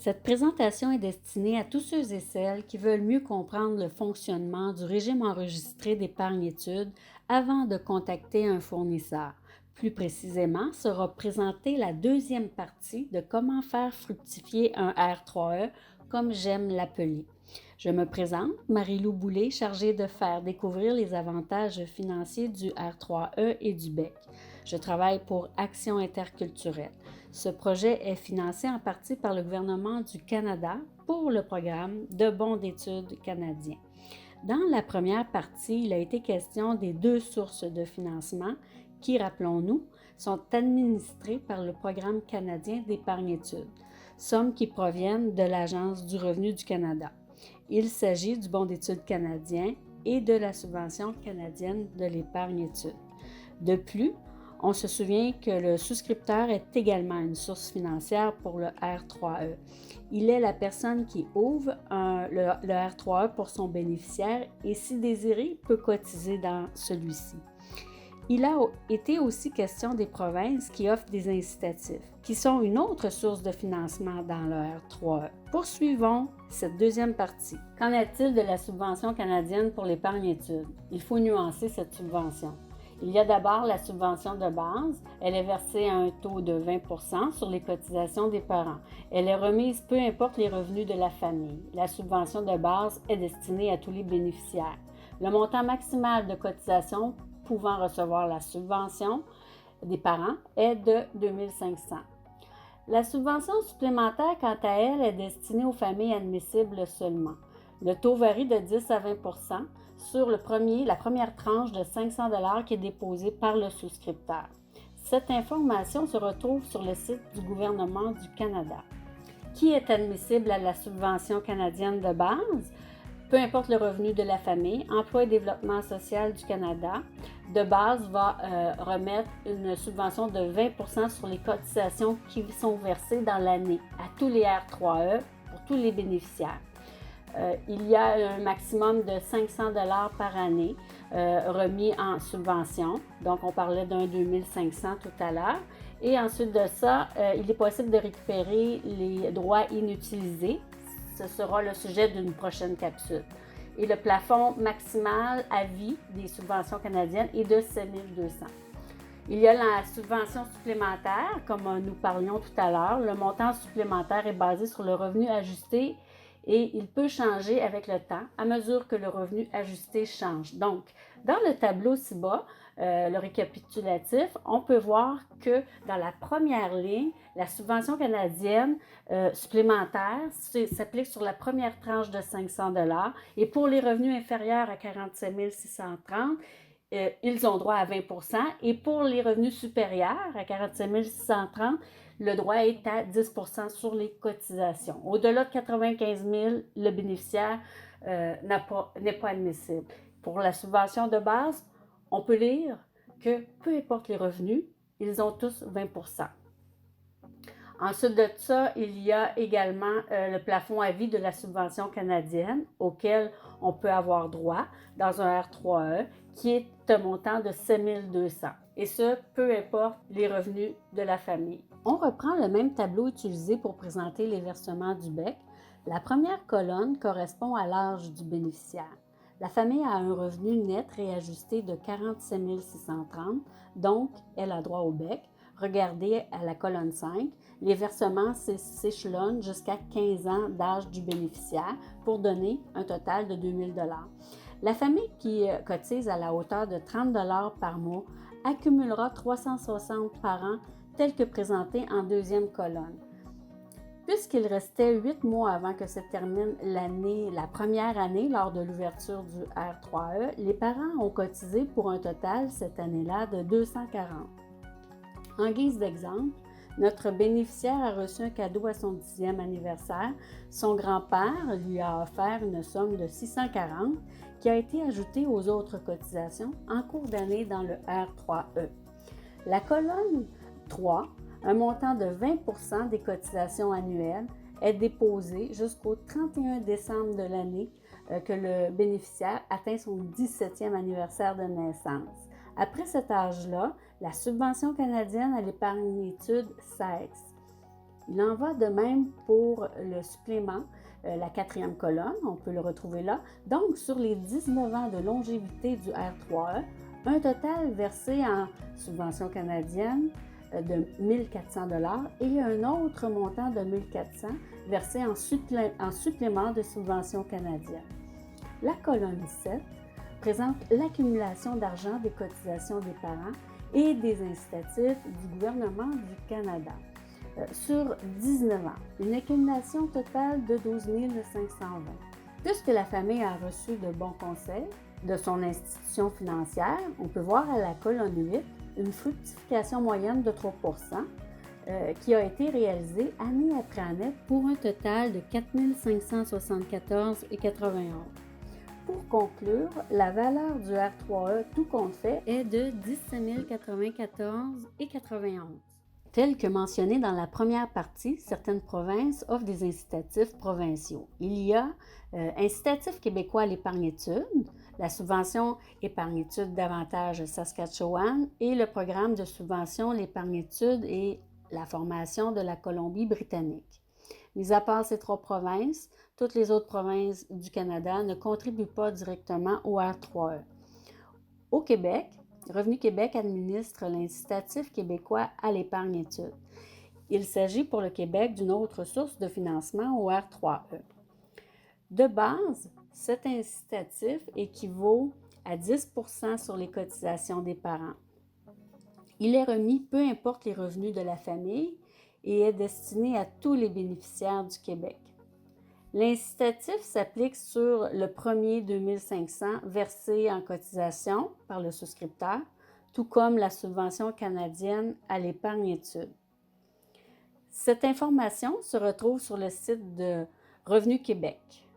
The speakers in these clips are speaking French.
Cette présentation est destinée à tous ceux et celles qui veulent mieux comprendre le fonctionnement du régime enregistré d'épargne-études avant de contacter un fournisseur. Plus précisément, sera présentée la deuxième partie de comment faire fructifier un R3E, comme j'aime l'appeler. Je me présente, Marie-Lou Boulay, chargée de faire découvrir les avantages financiers du R3E et du BEC. Je travaille pour Action interculturelle. Ce projet est financé en partie par le gouvernement du Canada pour le programme de bons d'études canadien. Dans la première partie, il a été question des deux sources de financement qui, rappelons-nous, sont administrées par le programme canadien d'épargne-études, sommes qui proviennent de l'Agence du revenu du Canada. Il s'agit du bon d'études canadien et de la subvention canadienne de l'épargne-études. De plus, on se souvient que le souscripteur est également une source financière pour le R3E. Il est la personne qui ouvre le R3E pour son bénéficiaire et, si désiré, peut cotiser dans celui-ci. Il a été aussi question des provinces qui offrent des incitatifs, qui sont une autre source de financement dans le R3E. Poursuivons cette deuxième partie. Qu'en est-il de la subvention canadienne pour l'épargne-études? Il faut nuancer cette subvention. Il y a d'abord la subvention de base. Elle est versée à un taux de 20% sur les cotisations des parents. Elle est remise peu importe les revenus de la famille. La subvention de base est destinée à tous les bénéficiaires. Le montant maximal de cotisation pouvant recevoir la subvention des parents est de 2 500. La subvention supplémentaire, quant à elle, est destinée aux familles admissibles seulement. Le taux varie de 10 à 20% sur la première tranche de 500 $ qui est déposée par le souscripteur. Cette information se retrouve sur le site du gouvernement du Canada. Qui est admissible à la subvention canadienne de base? Peu importe le revenu de la famille, Emploi et développement social du Canada, de base, va remettre une subvention de 20% sur les cotisations qui sont versées dans l'année à tous les R3E pour tous les bénéficiaires. Il y a un maximum de 500 $ par année remis en subvention. Donc, on parlait d'un 2500 tout à l'heure. Et ensuite de ça, il est possible de récupérer les droits inutilisés. Ce sera le sujet d'une prochaine capsule. Et le plafond maximal à vie des subventions canadiennes est de 7 200. Il y a la subvention supplémentaire, comme nous parlions tout à l'heure. Le montant supplémentaire est basé sur le revenu ajusté et il peut changer avec le temps à mesure que le revenu ajusté change. Donc, dans le tableau ci-bas, le récapitulatif, on peut voir que dans la première ligne, la subvention canadienne supplémentaire s'applique sur la première tranche de 500 $ et pour les revenus inférieurs à 47 630, ils ont droit à 20% et pour les revenus supérieurs à 47 630, le droit est à 10% sur les cotisations. Au-delà de 95 000, le bénéficiaire n'est pas admissible. Pour la subvention de base, on peut lire que peu importe les revenus, ils ont tous 20%. Ensuite de ça, il y a également le plafond à vie de la subvention canadienne auquel on peut avoir droit dans un R3E qui est un montant de 7 200. Et ce, peu importe les revenus de la famille. On reprend le même tableau utilisé pour présenter les versements du BEC. La première colonne correspond à l'âge du bénéficiaire. La famille a un revenu net réajusté de 47 630, donc elle a droit au BEC. Regardez à la colonne 5, les versements s'échelonnent jusqu'à 15 ans d'âge du bénéficiaire pour donner un total de 2 000 $. La famille qui cotise à la hauteur de 30 $ par mois accumulera 360 par an, tel que présenté en deuxième colonne. Puisqu'il restait 8 mois avant que se termine la première année lors de l'ouverture du R3E, les parents ont cotisé pour un total cette année-là de 240. En guise d'exemple, notre bénéficiaire a reçu un cadeau à son 10e anniversaire. Son grand-père lui a offert une somme de 640 qui a été ajoutée aux autres cotisations en cours d'année dans le R3E. La colonne 3, un montant de 20% des cotisations annuelles, est déposée jusqu'au 31 décembre de l'année que le bénéficiaire atteint son 17e anniversaire de naissance. Après cet âge-là, la subvention canadienne à l'épargne-études cesse. Il en va de même pour le supplément, la quatrième colonne, on peut le retrouver là. Donc, sur les 19 ans de longévité du R3E, un total versé en subvention canadienne de 1 400 $ et un autre montant de 1 400 versé en supplément de subvention canadienne. La colonne 7 présente l'accumulation d'argent des cotisations des parents et des incitatifs du gouvernement du Canada. Sur 19 ans, une accumulation totale de 12 520. Puisque la famille a reçu de bons conseils de son institution financière, on peut voir à la colonne 8 une fructification moyenne de 3 qui a été réalisée année après année pour un total de 4 574,91. Pour conclure, la valeur du R3E tout compte fait est de 17 094,91. Tel que mentionné dans la première partie, certaines provinces offrent des incitatifs provinciaux. Il y a incitatif québécois à l'épargne-études, la subvention épargne-études d'avantage Saskatchewan et le programme de subvention l'épargne-études et la formation de la Colombie-Britannique. Mis à part ces 3 provinces, toutes les autres provinces du Canada ne contribuent pas directement au R3E. Au Québec, Revenu Québec administre l'incitatif québécois à l'épargne-études. Il s'agit pour le Québec d'une autre source de financement au R3E. De base, cet incitatif équivaut à 10 % sur les cotisations des parents. Il est remis peu importe les revenus de la famille et est destiné à tous les bénéficiaires du Québec. L'incitatif s'applique sur le premier 2 500 versé en cotisation par le souscripteur, tout comme la subvention canadienne à l'épargne-études. Cette information se retrouve sur le site de Revenu Québec.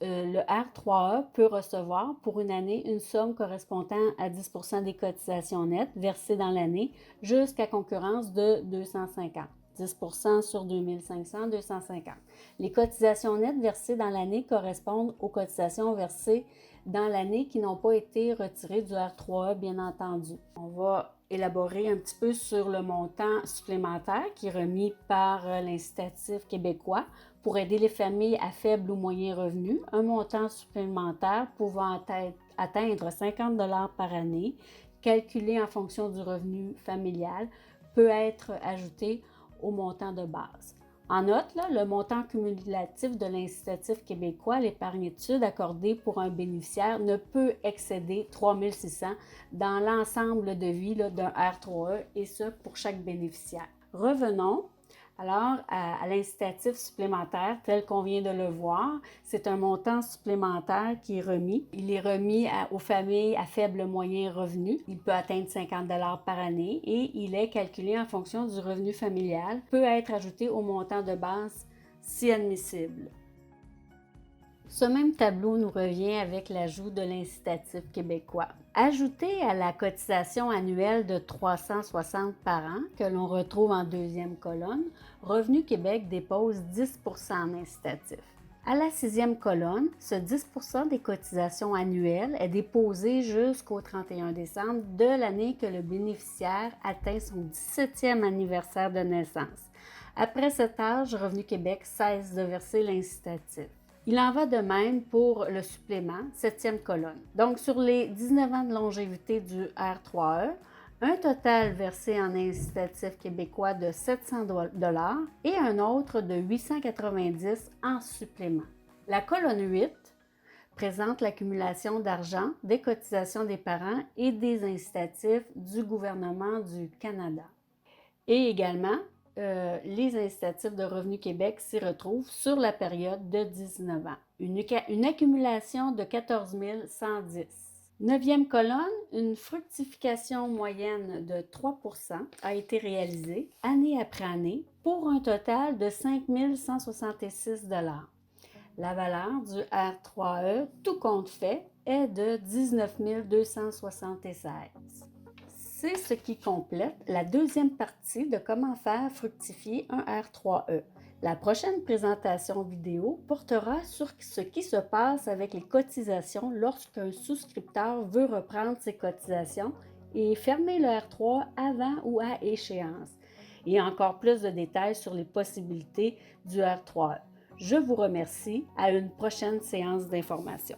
Le R3E peut recevoir pour une année une somme correspondant à 10 % des cotisations nettes versées dans l'année jusqu'à concurrence de 250. 10 % sur 2 500, 250. Les cotisations nettes versées dans l'année correspondent aux cotisations versées dans l'année qui n'ont pas été retirées du R3E, bien entendu. On va élaborer un petit peu sur le montant supplémentaire qui est remis par l'incitatif québécois pour aider les familles à faible ou moyen revenu. Un montant supplémentaire pouvant atteindre 50 $ par année, calculé en fonction du revenu familial, peut être ajouté au montant de base. En note, le montant cumulatif de l'incitatif québécois à l'épargne-études accordé pour un bénéficiaire ne peut excéder 3 600 dans l'ensemble de vie d'un R3E et ce pour chaque bénéficiaire. Revenons alors à l'incitatif supplémentaire tel qu'on vient de le voir. C'est un montant supplémentaire qui est remis. Il est remis aux familles à faible moyen revenu. Il peut atteindre 50 $ par année et il est calculé en fonction du revenu familial. Peut être ajouté au montant de base si admissible. Ce même tableau nous revient avec l'ajout de l'incitatif québécois. Ajouté à la cotisation annuelle de 360 par an, que l'on retrouve en deuxième colonne, Revenu Québec dépose 10 % en incitatif. À la sixième colonne, ce 10 % des cotisations annuelles est déposé jusqu'au 31 décembre de l'année que le bénéficiaire atteint son 17e anniversaire de naissance. Après cet âge, Revenu Québec cesse de verser l'incitatif. Il en va de même pour le supplément, 7e colonne. Donc, sur les 19 ans de longévité du R3E, un total versé en incitatif québécois de 700 $ et un autre de 890 en supplément. La colonne 8 présente l'accumulation d'argent des cotisations des parents et des incitatifs du gouvernement du Canada. Et également, les incitatifs de Revenu Québec s'y retrouvent sur la période de 19 ans. Une accumulation de 14 110. Neuvième colonne, une fructification moyenne de 3 % a été réalisée année après année pour un total de 5 166 $. La valeur du R3E, tout compte fait, est de 19 276. C'est ce qui complète la deuxième partie de comment faire fructifier un R3E. La prochaine présentation vidéo portera sur ce qui se passe avec les cotisations lorsqu'un souscripteur veut reprendre ses cotisations et fermer le R3 avant ou à échéance. et encore plus de détails sur les possibilités du R3E. Je vous remercie. À une prochaine séance d'information.